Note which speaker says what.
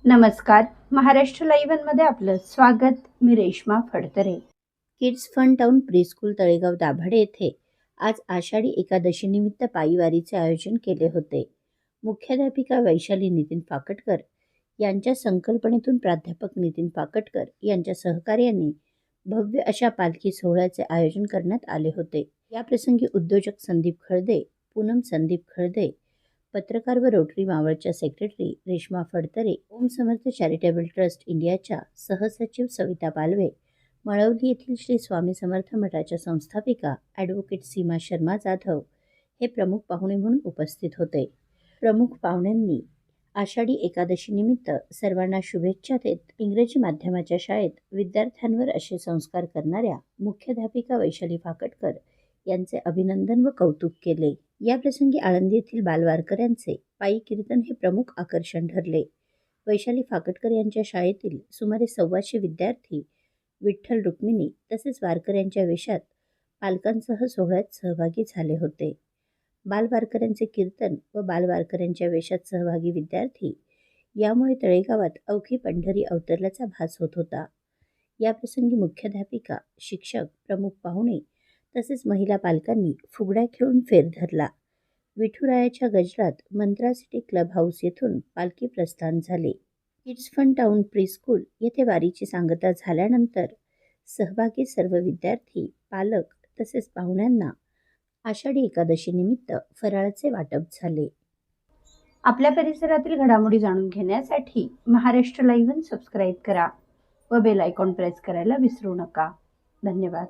Speaker 1: नमस्कार. महाराष्ट्र लाईव्हमध्ये आपलं स्वागत. मी Reshma Phadtare. Kids fun town preschool Talegaon Dabhade येथे आज आषाढी एकादशीनिमित्त पायीवारीचे आयोजन केले होते. मुख्याध्यापिका वैशाली नितीन फाकटकर यांच्या संकल्पनेतून प्राध्यापक नितीन फाकटकर यांच्या सहकार्याने भव्य अशा पालखी सोहळ्याचे आयोजन करण्यात आले होते. याप्रसंगी उद्योजक संदीप खळदे, पूनम संदीप खळदे, पत्रकार व रोटरी मावळच्या सेक्रेटरी रेश्मा फडतरे, ओम समर्थ चॅरिटेबल ट्रस्ट इंडियाच्या सहसचिव सविता पालवे, मळवली येथील श्री स्वामी समर्थ मठाच्या संस्थापिका ॲडव्होकेट सीमा शर्मा जाधव हे प्रमुख पाहुणे म्हणून उपस्थित होते. प्रमुख पाहुण्यांनी आषाढी एकादशीनिमित्त सर्वांना शुभेच्छा देत इंग्रजी माध्यमाच्या शाळेत विद्यार्थ्यांवर असे संस्कार करणाऱ्या मुख्याध्यापिका वैशाली फाकटकर यांचे अभिनंदन व कौतुक केले. याप्रसंगी आळंदी येथील बालवारकऱ्यांचे पायी कीर्तन हे प्रमुख आकर्षण ठरले. वैशाली फाकटकर यांच्या शाळेतील सुमारे 125 विद्यार्थी विठ्ठल रुक्मिणी तसेच वारकऱ्यांच्या वेशात पालकांसह सोहळ्यात सहभागी झाले होते. बालवारकऱ्यांचे कीर्तन व बालवारकऱ्यांच्या वेशात सहभागी विद्यार्थी यामुळे तळेगावात अवघी पंढरी अवतरल्याचा भास होत होता. याप्रसंगी मुख्याध्यापिका, शिक्षक, प्रमुख पाहुणे तसेच महिला पालकांनी फुगड्या खेळून फेर धरला. विठुरायाच्या गजरात मंत्रा सिटी क्लब हाऊस येथून पालखी प्रस्थान झाले. किड्स फन टाऊन प्रीस्कूल येथे वारीची सांगता झाल्यानंतर सहभागी सर्व विद्यार्थी, पालक तसेच पाहुण्यांना आषाढी एकादशीनिमित्त फराळाचे वाटप झाले. आपल्या परिसरातील घडामोडी जाणून घेण्यासाठी महाराष्ट्र लाईव्ह सबस्क्राईब करा व बेल आयकॉन प्रेस करायला विसरू नका. धन्यवाद.